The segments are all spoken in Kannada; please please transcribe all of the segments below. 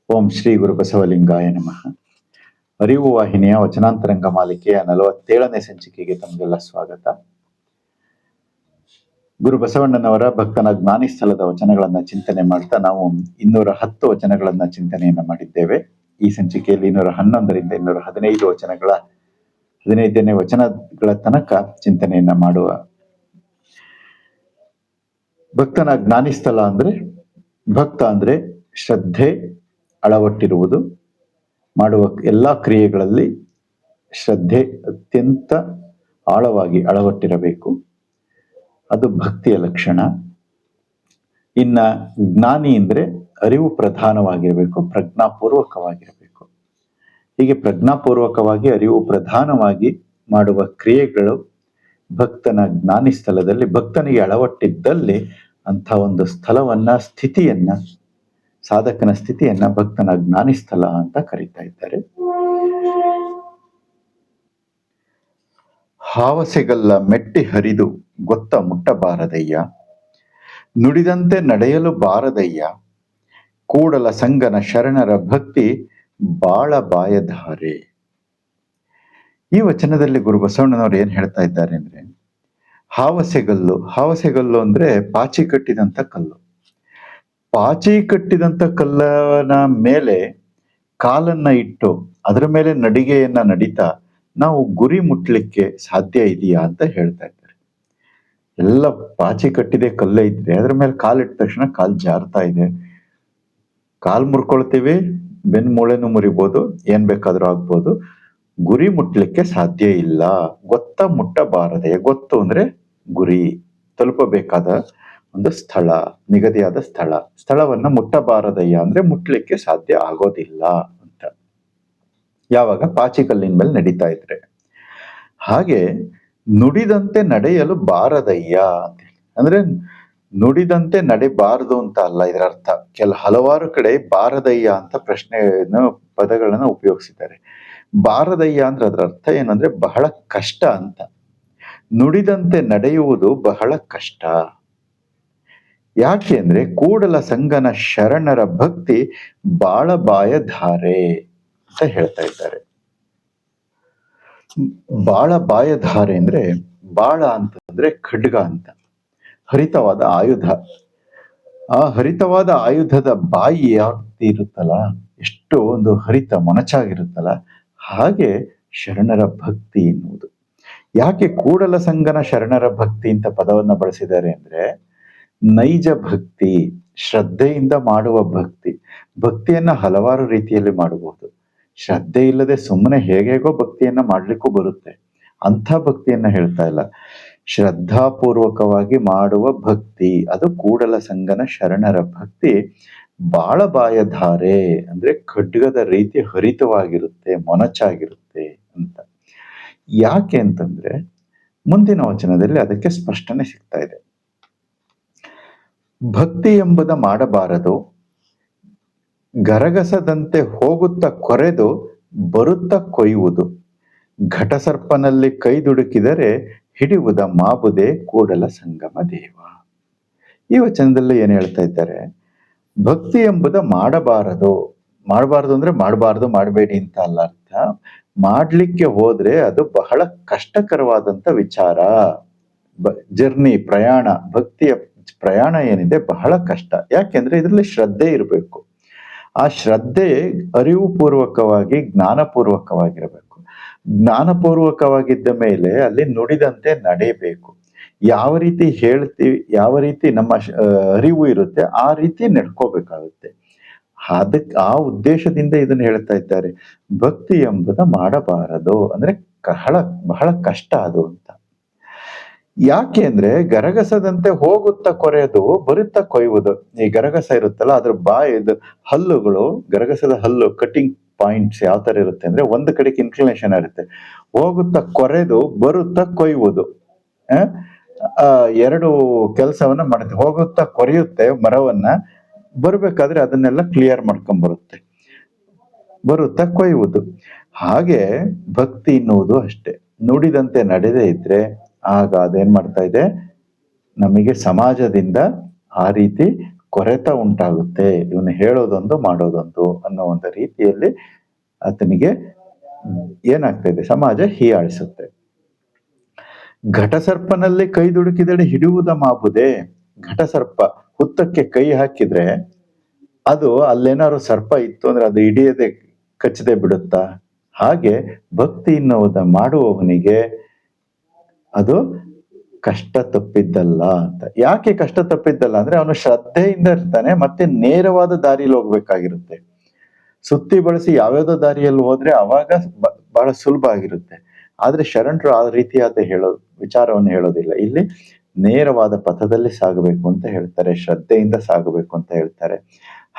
ಓಂ ಶ್ರೀ ಗುರು ಬಸವಲಿಂಗಾಯ ನಮಃ. ಅರಿವು ವಾಹಿನಿಯ ವಚನಾಂತರಂಗ ಮಾಲಿಕೆಯ 47ನೇ ಸಂಚಿಕೆಗೆ ತಮಗೆಲ್ಲ ಸ್ವಾಗತ. ಗುರು ಬಸವಣ್ಣನವರ ಭಕ್ತನ ಜ್ಞಾನಿ ಸ್ಥಳದ ವಚನಗಳನ್ನ ಚಿಂತನೆ ಮಾಡ್ತಾ ನಾವು 210 ವಚನಗಳನ್ನ ಚಿಂತನೆಯನ್ನ ಮಾಡಿದ್ದೇವೆ. ಈ ಸಂಚಿಕೆಯಲ್ಲಿ 211ರಿಂದ 215 ವಚನಗಳ 15ನೇ ವಚನಗಳ ತನಕ ಚಿಂತನೆಯನ್ನ ಮಾಡುವ. ಭಕ್ತನ ಜ್ಞಾನಿ ಸ್ಥಳ ಅಂದ್ರೆ, ಭಕ್ತ ಅಂದ್ರೆ ಶ್ರದ್ಧೆ ಅಳವಟ್ಟಿರುವುದು, ಮಾಡುವ ಎಲ್ಲಾ ಕ್ರಿಯೆಗಳಲ್ಲಿ ಶ್ರದ್ಧೆ ಅತ್ಯಂತ ಆಳವಾಗಿ ಅಳವಟ್ಟಿರಬೇಕು. ಅದು ಭಕ್ತಿಯ ಲಕ್ಷಣ. ಇನ್ನ ಜ್ಞಾನಿ ಅಂದ್ರೆ ಅರಿವು ಪ್ರಧಾನವಾಗಿರಬೇಕು, ಪ್ರಜ್ಞಾಪೂರ್ವಕವಾಗಿರಬೇಕು. ಹೀಗೆ ಪ್ರಜ್ಞಾಪೂರ್ವಕವಾಗಿ ಅರಿವು ಪ್ರಧಾನವಾಗಿ ಮಾಡುವ ಕ್ರಿಯೆಗಳು ಭಕ್ತನ ಜ್ಞಾನಿ ಸ್ಥಳದಲ್ಲಿ, ಭಕ್ತನಿಗೆ ಅಳವಟ್ಟಿದ್ದಲ್ಲಿ ಅಂಥ ಒಂದು ಸ್ಥಳವನ್ನ, ಸ್ಥಿತಿಯನ್ನ, ಸಾಧಕನ ಸ್ಥಿತಿಯನ್ನ ಭಕ್ತನ ಜ್ಞಾನಿ ಸ್ಥಳ ಅಂತ ಕರೀತಾ ಇದ್ದಾರೆ. ಹಾವಸೆಗಲ್ಲ ಮೆಟ್ಟಿ ಹರಿದು ಗೊತ್ತ ಮುಟ್ಟಬಾರದಯ್ಯ, ನುಡಿದಂತೆ ನಡೆಯಲು ಬಾರದಯ್ಯ, ಕೂಡಲ ಸಂಗನ ಶರಣರ ಭಕ್ತಿ ಬಾಳ ಬಾಯಧಾರೆ. ಈ ವಚನದಲ್ಲಿ ಗುರು ಬಸವಣ್ಣನವರು ಏನ್ ಹೇಳ್ತಾ ಇದ್ದಾರೆ ಅಂದ್ರೆ, ಹಾವಸೆಗಲ್ಲು ಅಂದ್ರೆ ಪಾಚಿ ಕಟ್ಟಿದಂತ ಕಲ್ಲು. ಪಾಚಿ ಕಟ್ಟಿದಂತ ಕಲ್ಲನ ಮೇಲೆ ಕಾಲನ್ನ ಇಟ್ಟು ಅದರ ಮೇಲೆ ನಡಿಗೆಯನ್ನ ನಡೀತಾ ನಾವು ಗುರಿ ಮುಟ್ಲಿಕ್ಕೆ ಸಾಧ್ಯ ಇದೆಯಾ ಅಂತ ಹೇಳ್ತಾ ಇದ್ದಾರೆ. ಎಲ್ಲ ಪಾಚಿ ಕಟ್ಟಿದೆ ಕಲ್ಲೇ ಇದ್ರೆ ಅದ್ರ ಮೇಲೆ ಕಾಲಿಟ್ಟ ತಕ್ಷಣ ಕಾಲ್ ಜಾರ್ತಾ ಇದೆ, ಕಾಲ್ ಮುರ್ಕೊಳ್ತೀವಿ, ಬೆನ್ ಮೂಳೆನೂ ಮುರಿಬೋದು, ಏನ್ ಬೇಕಾದ್ರೂ ಆಗ್ಬೋದು, ಗುರಿ ಮುಟ್ಲಿಕ್ಕೆ ಸಾಧ್ಯ ಇಲ್ಲ. ಗೊತ್ತ ಮುಟ್ಟಬಾರದೆ. ಗೊತ್ತು ಅಂದ್ರೆ ಗುರಿ, ತಲುಪಬೇಕಾದ ಒಂದು ಸ್ಥಳ, ನಿಗದಿಯಾದ ಸ್ಥಳವನ್ನ ಮುಟ್ಟಬಾರದಯ್ಯ ಅಂದ್ರೆ ಮುಟ್ಲಿಕ್ಕೆ ಸಾಧ್ಯ ಆಗೋದಿಲ್ಲ ಅಂತ. ಯಾವಾಗ ಪಾಚಿ ಕಲ್ಲಿನ ಮೇಲೆ ನಡೀತಾ ಇದ್ರೆ. ಹಾಗೆ ನುಡಿದಂತೆ ನಡೆಯಲು ಬಾರದಯ್ಯ ಅಂತ ಅಂದ್ರೆ ನುಡಿದಂತೆ ನಡೆಬಾರದು ಅಂತ ಅಲ್ಲ ಇದರ ಅರ್ಥ. ಹಲವಾರು ಕಡೆ ಬಾರದಯ್ಯ ಅಂತ ಪದಗಳನ್ನ ಉಪಯೋಗಿಸಿದ್ದಾರೆ. ಬಾರದಯ್ಯ ಅಂದ್ರೆ ಅದರ ಅರ್ಥ ಏನಂದ್ರೆ ಬಹಳ ಕಷ್ಟ ಅಂತ. ನುಡಿದಂತೆ ನಡೆಯುವುದು ಬಹಳ ಕಷ್ಟ. ಯಾಕೆ ಅಂದ್ರೆ ಕೂಡಲ ಸಂಗನ ಶರಣರ ಭಕ್ತಿ ಬಾಳ ಬಾಯಧಾರೆ ಅಂತ ಹೇಳ್ತಾ ಇದ್ದಾರೆ. ಬಾಳ ಬಾಯಧಾರೆ ಅಂದ್ರೆ, ಬಾಳ ಅಂತಂದ್ರೆ ಖಡ್ಗ ಅಂತ, ಹರಿತವಾದ ಆಯುಧ. ಆ ಹರಿತವಾದ ಆಯುಧದ ಬಾಯಿ ಯಾವ ರೀತಿ ಇರುತ್ತಲ್ಲ, ಎಷ್ಟು ಒಂದು ಹರಿತ ಮೊನಚಾಗಿರುತ್ತಲ್ಲ, ಹಾಗೆ ಶರಣರ ಭಕ್ತಿ ಎನ್ನುವುದು. ಯಾಕೆ ಕೂಡಲ ಸಂಗನ ಶರಣರ ಭಕ್ತಿ ಅಂತ ಪದವನ್ನ ಬಳಸಿದ್ದಾರೆ ಅಂದ್ರೆ, ನೈಜ ಭಕ್ತಿ, ಶ್ರದ್ಧೆಯಿಂದ ಮಾಡುವ ಭಕ್ತಿ. ಭಕ್ತಿಯನ್ನ ಹಲವಾರು ರೀತಿಯಲ್ಲಿ ಮಾಡಬಹುದು. ಶ್ರದ್ಧೆ ಇಲ್ಲದೆ ಸುಮ್ಮನೆ ಹೇಗೇಗೋ ಭಕ್ತಿಯನ್ನ ಮಾಡ್ಲಿಕ್ಕೂ ಬರುತ್ತೆ. ಅಂಥ ಭಕ್ತಿಯನ್ನ ಹೇಳ್ತಾ ಇಲ್ಲ, ಶ್ರದ್ಧಾಪೂರ್ವಕವಾಗಿ ಮಾಡುವ ಭಕ್ತಿ, ಅದು ಕೂಡಲ ಸಂಗನ ಶರಣರ ಭಕ್ತಿ ಬಾಳ ಬಾಯಧಾರೆ ಅಂದ್ರೆ ಖಡ್ಗದ ರೀತಿ ಹರಿತವಾಗಿರುತ್ತೆ, ಮೊನಚಾಗಿರುತ್ತೆ ಅಂತ. ಯಾಕೆ ಅಂತಂದ್ರೆ ಮುಂದಿನ ವಚನದಲ್ಲಿ ಅದಕ್ಕೆ ಸ್ಪಷ್ಟನೆ ಸಿಗ್ತಾ ಇದೆ. ಭಕ್ತಿ ಎಂಬುದ ಮಾಡಬಾರದು, ಗರಗಸದಂತೆ ಹೋಗುತ್ತ ಕೊರೆದು ಬರುತ್ತ ಕೊಯ್ಯುವುದು, ಘಟಸರ್ಪನಲ್ಲಿ ಕೈದುಡುಕಿದರೆ ಹಿಡಿಯುವುದ ಮಾಬುದೆ ಕೂಡಲ ಸಂಗಮ ದೇವ. ಈ ವಚನದಲ್ಲಿ ಏನ್ ಹೇಳ್ತಾ ಇದ್ದಾರೆ, ಭಕ್ತಿ ಎಂಬುದ ಮಾಡಬಾರದು ಅಂದ್ರೆ ಮಾಡಬಾರದು, ಮಾಡಬೇಡಿ ಅಂತ ಅಲ್ಲ ಅರ್ಥ. ಮಾಡ್ಲಿಕ್ಕೆ ಹೋದ್ರೆ ಅದು ಬಹಳ ಕಷ್ಟಕರವಾದಂತ ವಿಚಾರ. ಜರ್ನಿ, ಪ್ರಯಾಣ, ಭಕ್ತಿಯ ಪ್ರಯಾಣ ಏನಿದೆ ಬಹಳ ಕಷ್ಟ. ಯಾಕೆಂದ್ರೆ ಇದರಲ್ಲಿ ಶ್ರದ್ಧೆ ಇರಬೇಕು. ಆ ಶ್ರದ್ಧೆ ಅರಿವು ಪೂರ್ವಕವಾಗಿ, ಜ್ಞಾನಪೂರ್ವಕವಾಗಿರಬೇಕು. ಜ್ಞಾನಪೂರ್ವಕವಾಗಿದ್ದ ಮೇಲೆ ಅಲ್ಲಿ ನುಡಿದಂತೆ ನಡೆಯಬೇಕು. ಯಾವ ರೀತಿ ಹೇಳ್ತೀವಿ, ಯಾವ ರೀತಿ ನಮ್ಮ ಅರಿವು ಇರುತ್ತೆ ಆ ರೀತಿ ನಡ್ಕೋಬೇಕಾಗುತ್ತೆ. ಆ ಉದ್ದೇಶದಿಂದ ಇದನ್ನ ಹೇಳ್ತಾ ಇದ್ದಾರೆ. ಭಕ್ತಿ ಎಂಬುದ ಮಾಡಬಾರದು ಅಂದ್ರೆ ಬಹಳ ಕಷ್ಟ ಅದು ಅಂತ. ಯಾಕೆ ಅಂದ್ರೆ ಗರಗಸದಂತೆ ಹೋಗುತ್ತಾ ಕೊರೆಯೋದು ಬರುತ್ತಾ ಕೊಯ್ಯುವುದು. ಈ ಗರಗಸ ಇರುತ್ತಲ್ಲ, ಅದ್ರ ಬಾಯಿದು ಹಲ್ಲುಗಳು, ಗರಗಸದ ಹಲ್ಲು ಕಟಿಂಗ್ ಪಾಯಿಂಟ್ಸ್ ಯಾವ ತರ ಇರುತ್ತೆ ಅಂದ್ರೆ ಒಂದು ಕಡೆಗೆ ಇನ್ಕ್ಲಿನೇಷನ್ ಇರುತ್ತೆ. ಹೋಗುತ್ತಾ ಕೊರೆದು ಬರುತ್ತಾ ಕೊಯ್ಯುವುದು, ಎರಡು ಕೆಲಸವನ್ನ ಮಾಡುತ್ತೆ. ಹೋಗುತ್ತಾ ಕೊರೆಯುತ್ತೆ ಮರವನ್ನ, ಬರ್ಬೇಕಾದ್ರೆ ಅದನ್ನೆಲ್ಲ ಕ್ಲಿಯರ್ ಮಾಡ್ಕೊಂಡ್ ಬರುತ್ತಾ ಕೊಯ್ಯುವುದು. ಹಾಗೆ ಭಕ್ತಿ ಎನ್ನುವುದು ಅಷ್ಟೇ. ನುಡಿದಂತೆ ನಡೆದೇ ಇದ್ರೆ ಆಗ ಅದೇನ್ ಮಾಡ್ತಾ ಇದೆ, ನಮಗೆ ಸಮಾಜದಿಂದ ಆ ರೀತಿ ಕೊರೆತ ಉಂಟಾಗುತ್ತೆ. ಇವನು ಹೇಳೋದೊಂದು ಮಾಡೋದೊಂದು ಅನ್ನೋ ಒಂದು ರೀತಿಯಲ್ಲಿ ಆತನಿಗೆ ಏನಾಗ್ತಾ ಇದೆ, ಸಮಾಜ ಹೀಯಾಳಿಸುತ್ತೆ. ಘಟಸರ್ಪನಲ್ಲಿ ಕೈ ದುಡುಕಿದಡೆ ಹಿಡಿಯುವುದ ಮಾಬುದೆ. ಘಟಸರ್ಪ ಹುತ್ತಕ್ಕೆ ಕೈ ಹಾಕಿದ್ರೆ ಅದು ಅಲ್ಲೇನಾದ್ರು ಸರ್ಪ ಇತ್ತು ಅಂದ್ರೆ ಅದು ಹಿಡಿಯದೆ ಕಚ್ಚದೆ ಬಿಡುತ್ತಾ? ಹಾಗೆ ಭಕ್ತಿ ಎನ್ನುವುದ ಮಾಡುವವನಿಗೆ ಅದು ಕಷ್ಟ ತಪ್ಪಿದ್ದಲ್ಲ ಅಂತ. ಯಾಕೆ ಕಷ್ಟ ತಪ್ಪಿದ್ದಲ್ಲ ಅಂದ್ರೆ ಅವನು ಶ್ರದ್ಧೆಯಿಂದ ಇರ್ತಾನೆ, ಮತ್ತೆ ನೇರವಾದ ದಾರಿಯಲ್ಲಿ ಹೋಗ್ಬೇಕಾಗಿರುತ್ತೆ. ಸುತ್ತಿ ಬಳಸಿ ಯಾವ್ಯಾವ್ದೋ ದಾರಿಯಲ್ಲಿ ಹೋದ್ರೆ ಅವಾಗ ಬಹಳ ಸುಲಭ ಆಗಿರುತ್ತೆ. ಆದ್ರೆ ಶರಣರು ಆ ರೀತಿಯಾದ ವಿಚಾರವನ್ನು ಹೇಳೋದಿಲ್ಲ. ಇಲ್ಲಿ ನೇರವಾದ ಪಥದಲ್ಲಿ ಸಾಗಬೇಕು ಅಂತ ಹೇಳ್ತಾರೆ, ಶ್ರದ್ಧೆಯಿಂದ ಸಾಗಬೇಕು ಅಂತ ಹೇಳ್ತಾರೆ.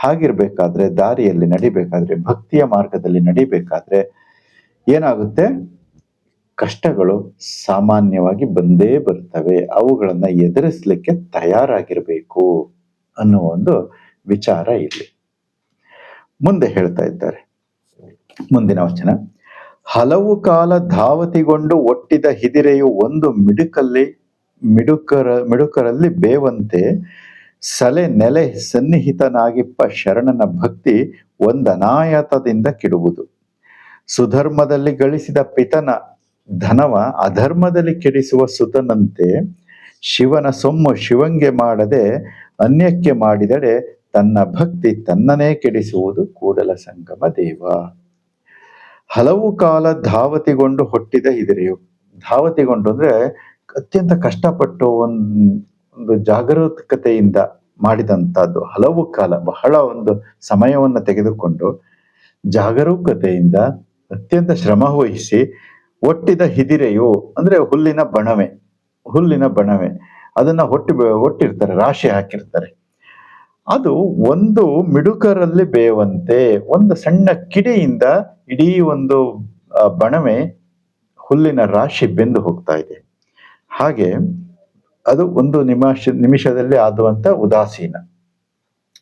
ಹಾಗಿರ್ಬೇಕಾದ್ರೆ ದಾರಿಯಲ್ಲಿ ನಡಿಬೇಕಾದ್ರೆ, ಭಕ್ತಿಯ ಮಾರ್ಗದಲ್ಲಿ ನಡಿಬೇಕಾದ್ರೆ ಏನಾಗುತ್ತೆ, ಕಷ್ಟಗಳು ಸಾಮಾನ್ಯವಾಗಿ ಬಂದೇ ಬರ್ತವೆ. ಅವುಗಳನ್ನ ಎದುರಿಸ್ಲಿಕ್ಕೆ ತಯಾರಾಗಿರ್ಬೇಕು ಅನ್ನೋ ಒಂದು ವಿಚಾರ ಇಲ್ಲಿ ಮುಂದೆ ಹೇಳ್ತಾ ಇದ್ದಾರೆ. ಮುಂದಿನ ವಚನ, ಹಲವು ಕಾಲ ಧಾವತಿಗೊಂಡು ಒಟ್ಟಿದ ಹಿದಿರೆಯು ಒಂದು ಮಿಡುಕರಲ್ಲಿ ಬೇವಂತೆ ಸಲೆ ನೆಲೆ ಸನ್ನಿಹಿತನಾಗಿಪ್ಪ ಶರಣನ ಭಕ್ತಿ ಒಂದನಾಯತದಿಂದ ಕೆಡುವುದು. ಸುಧರ್ಮದಲ್ಲಿ ಗಳಿಸಿದ ಪಿತನ ಧನವ ಅಧರ್ಮದಲ್ಲಿ ಕೆಡಿಸುವ ಸುತನಂತೆ ಶಿವನ ಸೊಮ್ಮು ಶಿವಂಗೆ ಮಾಡದೆ ಅನ್ಯಕ್ಕೆ ಮಾಡಿದಡೆ ತನ್ನ ಭಕ್ತಿ ತನ್ನನೇ ಕೆಡಿಸುವುದು ಕೂಡಲ ಸಂಗಮ ದೇವ. ಹಲವು ಕಾಲ ಧಾವತಿಗೊಂಡು ಹೊಟ್ಟಿದ ಹಿದಿರೆಯು. ಧಾವತಿಗೊಂಡು ಅಂದ್ರೆ ಅತ್ಯಂತ ಕಷ್ಟಪಟ್ಟು ಒಂದು ಜಾಗರೂಕತೆಯಿಂದ ಮಾಡಿದಂತಹದ್ದು. ಹಲವು ಕಾಲ, ಬಹಳ ಒಂದು ಸಮಯವನ್ನು ತೆಗೆದುಕೊಂಡು ಜಾಗರೂಕತೆಯಿಂದ ಅತ್ಯಂತ ಶ್ರಮ ವಹಿಸಿ ಒಟ್ಟಿದ ಹಿದಿರೆಯು ಅಂದ್ರೆ ಹುಲ್ಲಿನ ಬಣವೆ ಅದನ್ನ ಒಟ್ಟಿರ್ತಾರೆ, ರಾಶಿ ಹಾಕಿರ್ತಾರೆ. ಅದು ಒಂದು ಮಿಡುಕರಲ್ಲಿ ಬೇವಂತೆ, ಒಂದು ಸಣ್ಣ ಕಿಡಿಯಿಂದ ಇಡೀ ಒಂದು ಬಣವೆ ಹುಲ್ಲಿನ ರಾಶಿ ಬೆಂದು ಹೋಗ್ತಾ ಇದೆ. ಹಾಗೆ ಅದು ಒಂದು ನಿಮಿಷದಲ್ಲಿ ಆಗುವಂತ ಉದಾಸೀನ,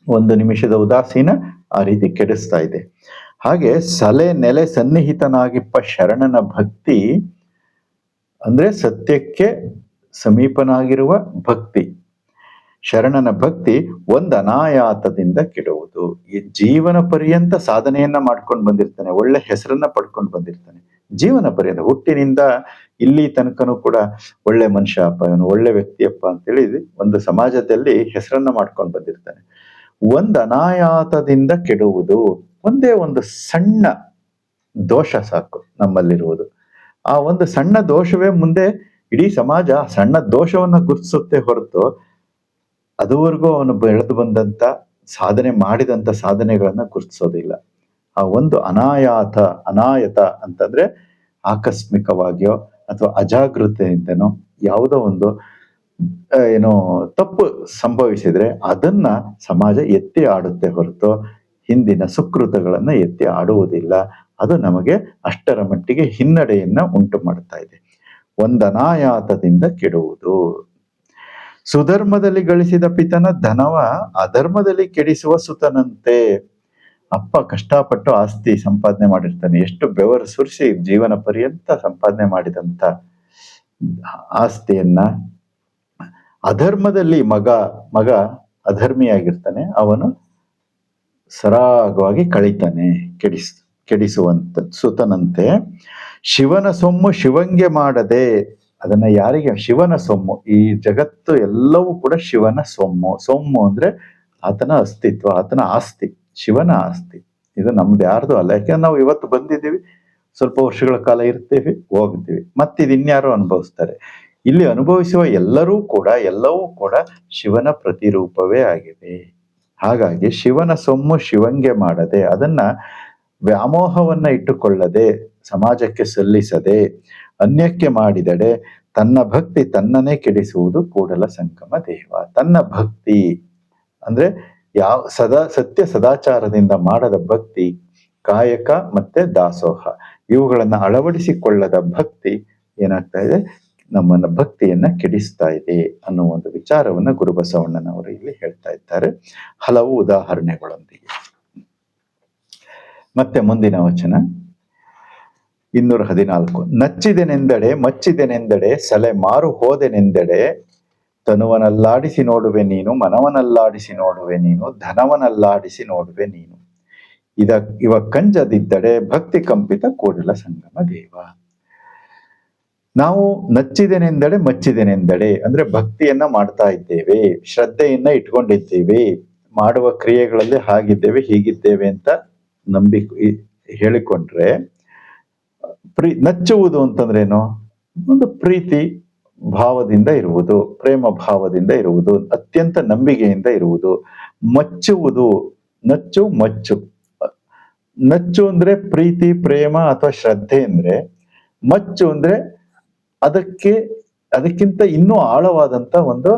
ಒಂದು ನಿಮಿಷದ ಉದಾಸೀನ ಆ ರೀತಿ ಕೆಡಿಸ್ತಾ ಇದೆ. ಹಾಗೆ ಸಲೆ ನೆಲೆ ಸನ್ನಿಹಿತನಾಗಿಪ್ಪ ಶರಣನ ಭಕ್ತಿ ಅಂದ್ರೆ ಸತ್ಯಕ್ಕೆ ಸಮೀಪನಾಗಿರುವ ಭಕ್ತಿ. ಶರಣನ ಭಕ್ತಿ ಒಂದು ಅನಾಯಾತದಿಂದ ಕೆಡುವುದು. ಈ ಜೀವನ ಪರ್ಯಂತ ಸಾಧನೆಯನ್ನ ಮಾಡ್ಕೊಂಡು ಬಂದಿರ್ತಾನೆ, ಒಳ್ಳೆ ಹೆಸರನ್ನ ಪಡ್ಕೊಂಡು ಬಂದಿರ್ತಾನೆ. ಜೀವನ ಪರ್ಯಂತ ಹುಟ್ಟಿನಿಂದ ಇಲ್ಲಿ ತನಕನೂ ಕೂಡ ಒಳ್ಳೆ ಮನುಷ್ಯಪ್ಪ, ಇವನು ಒಳ್ಳೆ ವ್ಯಕ್ತಿಯಪ್ಪ ಅಂತೇಳಿ ಒಂದು ಸಮಾಜದಲ್ಲಿ ಹೆಸರನ್ನ ಮಾಡ್ಕೊಂಡು ಬಂದಿರ್ತಾನೆ. ಒಂದು ಅನಾಯಾತದಿಂದ ಕೆಡುವುದು. ಒಂದೇ ಒಂದು ಸಣ್ಣ ದೋಷ ಸಾಕು ನಮ್ಮಲ್ಲಿರುವುದು. ಆ ಒಂದು ಸಣ್ಣ ದೋಷವೇ ಮುಂದೆ ಇಡೀ ಸಮಾಜ ಸಣ್ಣ ದೋಷವನ್ನ ಗುರುತಿಸುತ್ತೆ ಹೊರತು ಅದುವರೆಗೂ ಅವನು ಬೆಳೆದು ಬಂದಂತ ಮಾಡಿದಂತ ಸಾಧನೆಗಳನ್ನ ಗುರುತಿಸೋದಿಲ್ಲ. ಆ ಒಂದು ಅನಾಯತ ಅಂತಂದ್ರೆ ಆಕಸ್ಮಿಕವಾಗಿಯೋ ಅಥವಾ ಅಜಾಗೃತೆಯಿಂದನೋ ಯಾವುದೋ ಒಂದು ತಪ್ಪು ಸಂಭವಿಸಿದ್ರೆ ಅದನ್ನ ಸಮಾಜ ಎತ್ತಿ ಆಡುತ್ತೆ ಹೊರತು ಹಿಂದಿನ ಸುಕೃತಗಳನ್ನ ಎತ್ತಿ ಆಡುವುದಿಲ್ಲ. ಅದು ನಮಗೆ ಅಷ್ಟರ ಮಟ್ಟಿಗೆ ಹಿನ್ನಡೆಯನ್ನ ಉಂಟು ಮಾಡ್ತಾ ಇದೆ. ಒಂದನಾಯಾತದಿಂದ ಕೆಡುವುದು. ಸುಧರ್ಮದಲ್ಲಿ ಗಳಿಸಿದ ಪಿತನ ಧನವ ಅಧರ್ಮದಲ್ಲಿ ಕೆಡಿಸುವ ಸುತನಂತೆ. ಅಪ್ಪ ಕಷ್ಟಪಟ್ಟು ಆಸ್ತಿ ಸಂಪಾದನೆ ಮಾಡಿರ್ತಾನೆ, ಎಷ್ಟು ಬೆವರು ಸುರಿಸಿ ಜೀವನ ಪರ್ಯಂತ ಸಂಪಾದನೆ ಮಾಡಿದಂತ ಆಸ್ತಿಯನ್ನ ಅಧರ್ಮದಲ್ಲಿ ಮಗ ಅಧರ್ಮಿಯಾಗಿರ್ತಾನೆ, ಅವನು ಸರಾಗವಾಗಿ ಕಳೀತಾನೆ, ಕೆಡಿಸುವಂತ ಸುತನಂತೆ. ಶಿವನ ಸೊಮ್ಮು ಶಿವಂಗೆ ಮಾಡದೆ, ಅದನ್ನ ಯಾರಿಗೆ? ಶಿವನ ಸೊಮ್ಮು. ಈ ಜಗತ್ತು ಎಲ್ಲವೂ ಕೂಡ ಶಿವನ ಸೊಮ್ಮು ಅಂದ್ರೆ ಆತನ ಅಸ್ತಿತ್ವ, ಆತನ ಆಸ್ತಿ, ಶಿವನ ಆಸ್ತಿ. ಇದು ನಮ್ದು ಯಾರ್ದು ಅಲ್ಲ. ಯಾಕೆಂದ್ರೆ ನಾವು ಇವತ್ತು ಬಂದಿದ್ದೀವಿ, ಸ್ವಲ್ಪ ವರ್ಷಗಳ ಕಾಲ ಇರ್ತೀವಿ, ಹೋಗ್ತೀವಿ, ಮತ್ತಿದು ಇನ್ಯಾರೋ ಅನುಭವಿಸ್ತಾರೆ. ಇಲ್ಲಿ ಅನುಭವಿಸುವ ಎಲ್ಲವೂ ಕೂಡ ಶಿವನ ಪ್ರತಿರೂಪವೇ ಆಗಿದೆ. ಹಾಗಾಗಿ ಶಿವನ ಸೊಮ್ಮು ಶಿವಂಗೆ ಮಾಡದೆ, ಅದನ್ನ ವ್ಯಾಮೋಹವನ್ನ ಇಟ್ಟುಕೊಳ್ಳದೆ, ಸಮಾಜಕ್ಕೆ ಸಲ್ಲಿಸದೆ, ಅನ್ಯಕ್ಕೆ ಮಾಡಿದಡೆ ತನ್ನ ಭಕ್ತಿ ತನ್ನನೇ ಕೆಡಿಸುವುದು ಕೂಡಲ ಸಂಗಮ ದೇವ. ತನ್ನ ಭಕ್ತಿ ಅಂದ್ರೆ ಸತ್ಯ ಸದಾಚಾರದಿಂದ ಮಾಡದ ಭಕ್ತಿ, ಕಾಯಕ ಮತ್ತೆ ದಾಸೋಹ, ಇವುಗಳನ್ನ ಅಳವಡಿಸಿಕೊಳ್ಳದ ಭಕ್ತಿ ಏನಾಗ್ತಾ ಇದೆ, ನಮ್ಮನ್ನ ಭಕ್ತಿಯನ್ನ ಕೆಡಿಸ್ತಾ ಇದೆ ಅನ್ನೋ ಒಂದು ವಿಚಾರವನ್ನ ಗುರುಬಸವಣ್ಣನವರು ಇಲ್ಲಿ ಹೇಳ್ತಾ ಇದ್ದಾರೆ ಹಲವು ಉದಾಹರಣೆಗಳೊಂದಿಗೆ. ಮತ್ತೆ ಮುಂದಿನ ವಚನ 214. ನಚ್ಚಿದೆನೆಂದಡೆ ಮಚ್ಚಿದೆನೆಂದಡೆ ಸಲೆ ಮಾರು ಹೋದೆನೆಂದಡೆ ತನುವನಲ್ಲಾಡಿಸಿ ನೋಡುವೆ ನೀನು, ಮನವನಲ್ಲಾಡಿಸಿ ನೋಡುವೆ ನೀನು, ಧನವನಲ್ಲಾಡಿಸಿ ನೋಡುವೆ ನೀನು. ಇವ ಕಂಜದಿದ್ದಡೆ ಭಕ್ತಿ ಕಂಪಿತ ಕೂಡಲ ಸಂಗಮ ದೇವ. ನಾವು ನಚ್ಚಿದೆನೆಂದಡೆ ಮಚ್ಚಿದೆನೆಂದಡೆ ಅಂದ್ರೆ ಭಕ್ತಿಯನ್ನ ಮಾಡ್ತಾ ಇದ್ದೇವೆ, ಶ್ರದ್ಧೆಯನ್ನ ಇಟ್ಕೊಂಡಿದ್ದೇವೆ, ಮಾಡುವ ಕ್ರಿಯೆಗಳಲ್ಲಿ ಹಾಗಿದ್ದೇವೆ ಹೀಗಿದ್ದೇವೆ ಅಂತ ಹೇಳಿಕೊಂಡ್ರೆ, ನಚ್ಚುವುದು ಅಂತಂದ್ರೇನು? ಒಂದು ಪ್ರೀತಿ ಭಾವದಿಂದ ಇರುವುದು, ಪ್ರೇಮ ಭಾವದಿಂದ ಇರುವುದು, ಅತ್ಯಂತ ನಂಬಿಕೆಯಿಂದ ಇರುವುದು. ಮಚ್ಚುವುದು, ನಚ್ಚು ಮಚ್ಚು. ನಚ್ಚು ಅಂದ್ರೆ ಪ್ರೀತಿ ಪ್ರೇಮ ಅಥವಾ ಶ್ರದ್ಧೆ ಅಂದ್ರೆ, ಮಚ್ಚು ಅಂದ್ರೆ ಅದಕ್ಕಿಂತ ಇನ್ನೂ ಆಳವಾದಂತ ಒಂದು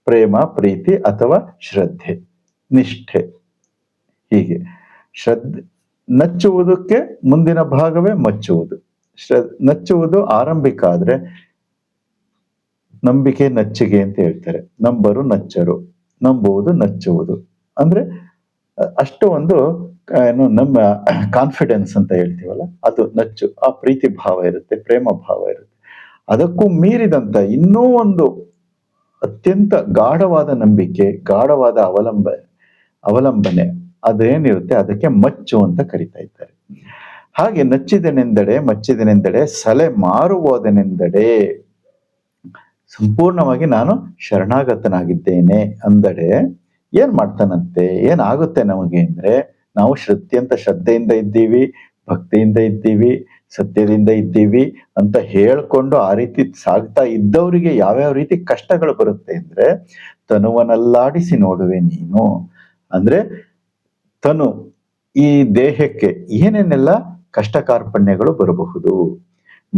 ಪ್ರೇಮ ಪ್ರೀತಿ ಅಥವಾ ಶ್ರದ್ಧೆ ನಿಷ್ಠೆ. ಹೀಗೆ ನಚ್ಚುವುದಕ್ಕೆ ಮುಂದಿನ ಭಾಗವೇ ಮಚ್ಚುವುದು. ನಚ್ಚುವುದು ಆರಂಭಿಕ ಆದ್ರೆ ನಂಬಿಕೆ ನಚ್ಚಿಗೆ ಅಂತ ಹೇಳ್ತಾರೆ. ನಂಬರು ನಚ್ಚರು, ನಂಬುವುದು ನಚ್ಚುವುದು ಅಂದ್ರೆ ಅಷ್ಟು ಒಂದು ಏನು ನಮ್ಮ ಕಾನ್ಫಿಡೆನ್ಸ್ ಅಂತ ಹೇಳ್ತೀವಲ್ಲ, ಅದು ನಚ್ಚು. ಆ ಪ್ರೀತಿ ಭಾವ ಇರುತ್ತೆ, ಪ್ರೇಮ ಭಾವ ಇರುತ್ತೆ. ಅದಕ್ಕೂ ಮೀರಿದಂತ ಇನ್ನೂ ಒಂದು ಅತ್ಯಂತ ಗಾಢವಾದ ನಂಬಿಕೆ, ಗಾಢವಾದ ಅವಲಂಬನೆ ಅದೇನಿರುತ್ತೆ ಅದಕ್ಕೆ ಮಚ್ಚು ಅಂತ ಕರಿತಾ ಇದ್ದಾರೆ. ಹಾಗೆ ನಚ್ಚಿದನೆಂದಡೆ ಮಚ್ಚಿದನೆಂದಡೆ ಸಲೆ ಮಾರುವುದನೆಂದಡೆ, ಸಂಪೂರ್ಣವಾಗಿ ನಾನು ಶರಣಾಗತನಾಗಿದ್ದೇನೆ ಅಂದಡೆ ಏನ್ ಮಾಡ್ತಾನಂತೆ, ಏನಾಗುತ್ತೆ ನಮಗೆ ಅಂದ್ರೆ, ನಾವು ಶ್ರದ್ಧೆಯಿಂದ ಇದ್ದೀವಿ, ಭಕ್ತಿಯಿಂದ ಇದ್ದೀವಿ, ಸತ್ಯದಿಂದ ಇದ್ದೀವಿ ಅಂತ ಹೇಳ್ಕೊಂಡು ಆ ರೀತಿ ಸಾಗ್ತಾ ಇದ್ದವರಿಗೆ ಯಾವ್ಯಾವ ರೀತಿ ಕಷ್ಟಗಳು ಬರುತ್ತೆ ಅಂದ್ರೆ, ತನುವನಲ್ಲಾಡಿಸಿ ನೋಡುವೆ ನೀನು ಅಂದ್ರೆ ತನು, ಈ ದೇಹಕ್ಕೆ ಏನೇನೆಲ್ಲ ಕಷ್ಟ ಕಾರ್ಪಣ್ಯಗಳು ಬರಬಹುದು.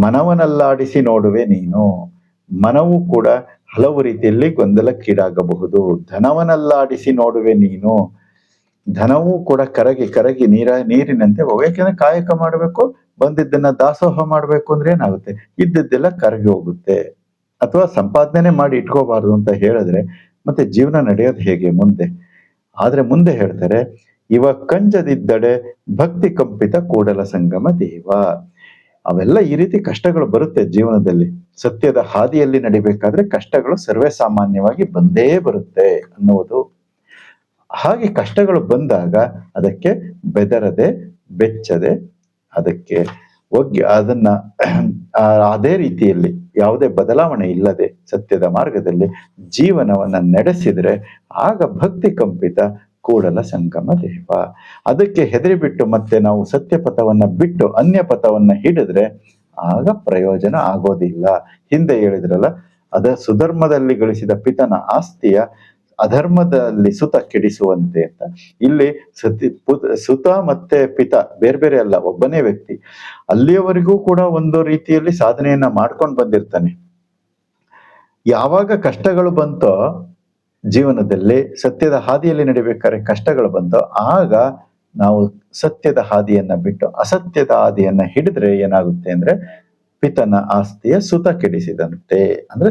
ಮನವನಲ್ಲಾಡಿಸಿ ನೋಡುವೆ ನೀನು, ಮನವು ಕೂಡ ಹಲವು ರೀತಿಯಲ್ಲಿ ಗೊಂದಲಕ್ಕೀಡಾಗಬಹುದು. ಧನವನಲ್ಲಾಡಿಸಿ ನೋಡುವೆ ನೀನು, ಧನವೂ ಕೂಡ ಕರಗಿ ನೀರಿನಂತೆ ಹೋಗ. ಯಾಕೆಂದ್ರೆ ಕಾಯಕ ಮಾಡಬೇಕು, ಬಂದಿದ್ದನ್ನ ದಾಸೋಹ ಮಾಡ್ಬೇಕು ಅಂದ್ರೆ ಏನಾಗುತ್ತೆ, ಇದ್ದದ್ದೆಲ್ಲ ಕರಗಿ ಹೋಗುತ್ತೆ. ಅಥವಾ ಸಂಪಾದನೆ ಮಾಡಿ ಇಟ್ಕೋಬಾರ್ದು ಅಂತ ಹೇಳಿದ್ರೆ ಮತ್ತೆ ಜೀವನ ನಡೆಯೋದು ಹೇಗೆ ಮುಂದೆ? ಆದ್ರೆ ಮುಂದೆ ಹೇಳ್ತಾರೆ, ಇವ ಕಂಜದಿದ್ದಡೆ ಭಕ್ತಿ ಕಂಪಿತ ಕೂಡಲ ಸಂಗಮ ದೇವ. ಅವೆಲ್ಲ ಈ ರೀತಿ ಕಷ್ಟಗಳು ಬರುತ್ತೆ ಜೀವನದಲ್ಲಿ. ಸತ್ಯದ ಹಾದಿಯಲ್ಲಿ ನಡಿಬೇಕಾದ್ರೆ ಕಷ್ಟಗಳು ಸರ್ವೇ ಸಾಮಾನ್ಯವಾಗಿ ಬಂದೇ ಬರುತ್ತೆ ಅನ್ನುವುದು. ಹಾಗೆ ಕಷ್ಟಗಳು ಬಂದಾಗ ಅದಕ್ಕೆ ಬೆದರದೆ ಬೆಚ್ಚದೆ ಅದಕ್ಕೆ ಅದನ್ನ ಅದೇ ರೀತಿಯಲ್ಲಿ ಯಾವುದೇ ಬದಲಾವಣೆ ಇಲ್ಲದೆ ಸತ್ಯದ ಮಾರ್ಗದಲ್ಲಿ ಜೀವನವನ್ನ ನಡೆಸಿದ್ರೆ ಆಗ ಭಕ್ತಿ ಕಂಪಿತ ಕೂಡಲ ಸಂಗಮ ದೇವ. ಅದಕ್ಕೆ ಹೆದರಿ ಬಿಟ್ಟು ಮತ್ತೆ ನಾವು ಸತ್ಯ ಪಥವನ್ನ ಬಿಟ್ಟು ಅನ್ಯ ಪಥವನ್ನ ಹಿಡಿದ್ರೆ ಆಗ ಪ್ರಯೋಜನ ಆಗೋದಿಲ್ಲ. ಹಿಂದೆ ಹೇಳಿದ್ರಲ್ಲ, ಸುಧರ್ಮದಲ್ಲಿ ಗಳಿಸಿದ ಪಿತನ ಆಸ್ತಿಯ ಅಧರ್ಮದಲ್ಲಿ ಸುತ ಕೆಡಿಸುವಂತೆ ಅಂತ. ಇಲ್ಲಿ ಸುತ ಮತ್ತೆ ಪಿತ ಬೇರೆ ಬೇರೆ ಅಲ್ಲ, ಒಬ್ಬನೇ ವ್ಯಕ್ತಿ. ಅಲ್ಲಿಯವರೆಗೂ ಕೂಡ ಒಂದು ರೀತಿಯಲ್ಲಿ ಸಾಧನೆಯನ್ನ ಮಾಡ್ಕೊಂಡು ಬಂದಿರ್ತಾನೆ. ಯಾವಾಗ ಕಷ್ಟಗಳು ಬಂತೋ ಜೀವನದಲ್ಲಿ, ಸತ್ಯದ ಹಾದಿಯಲ್ಲಿ ನಡಿಬೇಕಾದ್ರೆ ಕಷ್ಟಗಳು ಬಂತೋ ಆಗ ನಾವು ಸತ್ಯದ ಹಾದಿಯನ್ನ ಬಿಟ್ಟು ಅಸತ್ಯದ ಹಾದಿಯನ್ನ ಹಿಡಿದ್ರೆ ಏನಾಗುತ್ತೆ ಅಂದ್ರೆ ಪಿತನ ಆಸ್ತಿಯ ಸುತ ಕೆಡಿಸಿದಂತೆ. ಅಂದ್ರೆ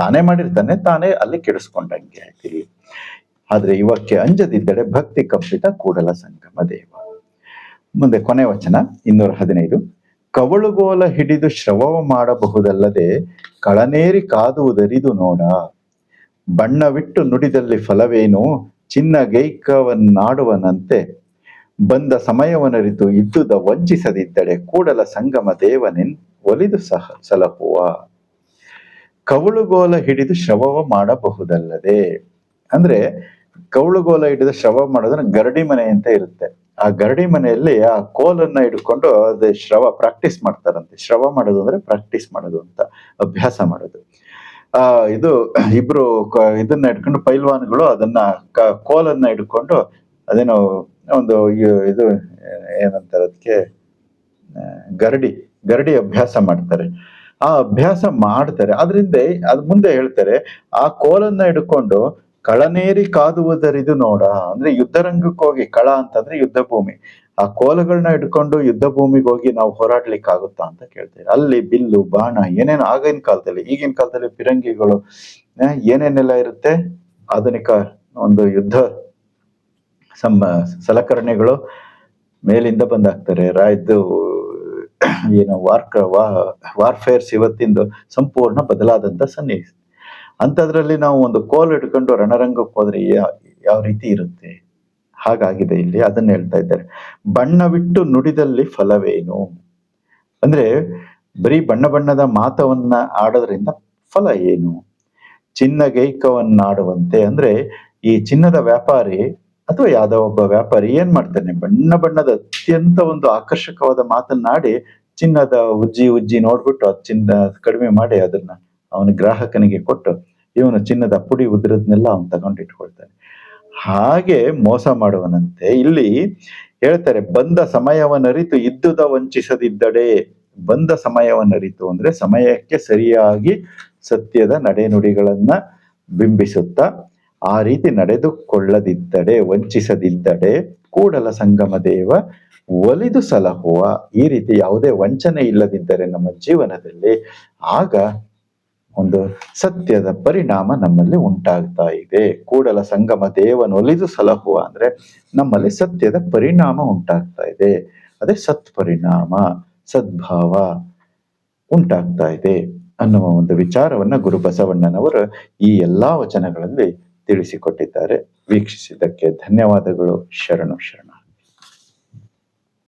ತಾನೇ ಮಾಡಿರ್ತಾನೆ, ತಾನೇ ಅಲ್ಲಿ ಕೆಡಿಸ್ಕೊಂಡಂಗೆ ಆಯ್ತಿಲ್ಲಿ. ಆದ್ರೆ ಇವಕ್ಕೆ ಅಂಜದಿದ್ದಡೆ ಭಕ್ತಿ ಕಂಪಿತ ಕೂಡಲ ಸಂಗಮ ದೇವ. ಮುಂದೆ ಕೊನೆ ವಚನ 215. ಕವಳುಗೋಲ ಹಿಡಿದು ಶ್ರವವ ಮಾಡಬಹುದಲ್ಲದೆ ಕಳನೇರಿ ಕಾದುವುದರಿದು ನೋಡ. ಬಣ್ಣವಿಟ್ಟು ನುಡಿದಲ್ಲಿ ಫಲವೇನು ಚಿನ್ನ ಗೈಕವನ್ನಾಡುವನಂತೆ ಬಂದ ಸಮಯವನರಿತು ಇದ್ದುದ ವಂಚಿಸದಿದ್ದಡೆ ಕೂಡಲ ಸಂಗಮ ದೇವನೆನ್ ಒಲಿದು ಸಲಹುವ. ಕವಳುಗೋಲ ಹಿಡಿದು ಶ್ರವವ ಮಾಡಬಹುದಲ್ಲದೆ ಅಂದ್ರೆ ಕವಳುಗೋಲ ಹಿಡಿದು ಶ್ರವ ಮಾಡೋದ್ರೆ ಗರಡಿ ಮನೆ ಅಂತ ಇರುತ್ತೆ. ಆ ಗರಡಿ ಮನೆಯಲ್ಲಿ ಆ ಕೋಲನ್ನ ಹಿಡ್ಕೊಂಡು ಅದೇ ಪ್ರಾಕ್ಟೀಸ್ ಮಾಡ್ತಾರಂತೆ. ಶ್ರವ ಮಾಡೋದು ಅಂದ್ರೆ ಪ್ರಾಕ್ಟೀಸ್ ಮಾಡೋದು ಅಂತ, ಅಭ್ಯಾಸ ಮಾಡೋದು. ಇದು ಇಬ್ರು ಇದನ್ನ ಹಿಡ್ಕೊಂಡು ಪೈಲ್ವಾನ್ಗಳು ಅದನ್ನ ಕೋಲನ್ನ ಹಿಡ್ಕೊಂಡು ಅದೇನೋ ಒಂದು ಇದು ಏನಂತಾರೆ ಅದಕ್ಕೆ, ಗರಡಿ ಅಭ್ಯಾಸ ಮಾಡ್ತಾರೆ. ಆ ಅಭ್ಯಾಸ ಮಾಡ್ತಾರೆ. ಅದರಿಂದ ಅದ್ ಮುಂದೆ ಹೇಳ್ತಾರೆ, ಆ ಕೋಲನ್ನ ಹಿಡ್ಕೊಂಡು ಕಳನೇರಿ ಕಾದುವುದರಿದು ನೋಡ. ಅಂದ್ರೆ ಯುದ್ಧರಂಗಕ್ಕೆ ಹೋಗಿ, ಕಳ ಅಂತಂದ್ರೆ ಯುದ್ಧ ಭೂಮಿ, ಆ ಕೋಲಗಳನ್ನ ಹಿಡ್ಕೊಂಡು ಯುದ್ಧ ಭೂಮಿಗೆ ಹೋಗಿ ನಾವು ಹೋರಾಡ್ಲಿಕ್ಕೆ ಆಗುತ್ತಾ ಅಂತ ಕೇಳ್ತಾರೆ. ಅಲ್ಲಿ ಬಿಲ್ಲು ಬಾಣ ಏನೇನು ಆಗಿನ ಕಾಲದಲ್ಲಿ, ಈಗಿನ ಕಾಲದಲ್ಲಿ ಫಿರಂಗಿಗಳು ಏನೇನೆಲ್ಲ ಇರುತ್ತೆ, ಆಧುನಿಕ ಒಂದು ಯುದ್ಧ ಸಲಕರಣೆಗಳು ಮೇಲಿಂದ ಬಂದಾಗ್ತಾರೆ. ರಾಯ್ದು ಏನು ವಾರ್ಫೇರ್ಸ್ ಇವತ್ತಿಂದು ಸಂಪೂರ್ಣ ಬದಲಾದಂತ ಸನ್ನಿವೇಶ. ಅಂಥದ್ರಲ್ಲಿ ನಾವು ಒಂದು ಕೋಲ್ ಹಿಡ್ಕೊಂಡು ರಣರಂಗಕ್ಕೆ ಹೋದ್ರೆ ಯಾವ ರೀತಿ ಇರುತ್ತೆ? ಹಾಗಾಗಿದೆ ಇಲ್ಲಿ. ಅದನ್ನ ಹೇಳ್ತಾ ಇದ್ದಾರೆ. ಬಣ್ಣವಿಟ್ಟು ನುಡಿದಲ್ಲಿ ಫಲವೇನು? ಅಂದ್ರೆ ಬರೀ ಬಣ್ಣ ಬಣ್ಣದ ಮಾತವನ್ನ ಆಡೋದ್ರಿಂದ ಫಲ ಏನು? ಚಿನ್ನಗೈಕವನ್ನಾಡುವಂತೆ ಅಂದ್ರೆ ಈ ಚಿನ್ನದ ವ್ಯಾಪಾರಿ ಅಥವಾ ಯಾವ್ದೋ ಒಬ್ಬ ವ್ಯಾಪಾರಿ ಏನ್ ಮಾಡ್ತಾನೆ, ಬಣ್ಣ ಬಣ್ಣದ ಅತ್ಯಂತ ಒಂದು ಆಕರ್ಷಕವಾದ ಮಾತನ್ನಾಡಿ ಚಿನ್ನದ ಉಜ್ಜಿ ಉಜ್ಜಿ ನೋಡ್ಬಿಟ್ಟು ಅದ್ ಚಿನ್ನ ಕಡಿಮೆ ಮಾಡಿ ಅದನ್ನ ಅವನ ಗ್ರಾಹಕನಿಗೆ ಕೊಟ್ಟು ಇವನು ಚಿನ್ನದ ಪುಡಿ ಉದ್ರದ್ನೆಲ್ಲ ಅವನು ತಗೊಂಡು ಇಟ್ಕೊಳ್ತಾನೆ. ಹಾಗೆ ಮೋಸ ಮಾಡುವನಂತೆ ಇಲ್ಲಿ ಹೇಳ್ತಾರೆ, ಬಂದ ಸಮಯವನ್ನರಿತು ಇದ್ದುದ ವಂಚಿಸದಿದ್ದಡೆ. ಬಂದ ಸಮಯವನ್ನರಿತು ಅಂದ್ರೆ ಸಮಯಕ್ಕೆ ಸರಿಯಾಗಿ ಸತ್ಯದ ನಡೆನುಡಿಗಳನ್ನ ಬಿಂಬಿಸುತ್ತಾ ಆ ರೀತಿ ನಡೆದುಕೊಳ್ಳದಿದ್ದಡೆ, ವಂಚಿಸದಿದ್ದಡೆ ಕೂಡಲ ಸಂಗಮ ದೇವ ಒಲಿದು ಸಲಹುವ. ಈ ರೀತಿ ಯಾವುದೇ ವಂಚನೆ ಇಲ್ಲದಿದ್ದರೆ ನಮ್ಮ ಜೀವನದಲ್ಲಿ ಆಗ ಒಂದು ಸತ್ಯದ ಪರಿಣಾಮ ನಮ್ಮಲ್ಲಿ ಉಂಟಾಗ್ತಾ ಇದೆ. ಕೂಡಲ ಸಂಗಮ ದೇವನೊಲಿದು ಸಲಹುವ ಅಂದ್ರೆ ನಮ್ಮಲ್ಲಿ ಸತ್ಯದ ಪರಿಣಾಮ ಉಂಟಾಗ್ತಾ ಇದೆ. ಅದೇ ಸತ್ಪರಿಣಾಮ, ಸದ್ಭಾವ ಉಂಟಾಗ್ತಾ ಇದೆ ಅನ್ನುವ ಒಂದು ವಿಚಾರವನ್ನ ಗುರು ಬಸವಣ್ಣನವರು ಈ ಎಲ್ಲಾ ವಚನಗಳಲ್ಲಿ ತಿಳಿಸಿಕೊಟ್ಟಿದ್ದಾರೆ. ವೀಕ್ಷಿಸಿದ್ದಕ್ಕೆ ಧನ್ಯವಾದಗಳು. ಶರಣು ಶರಣ.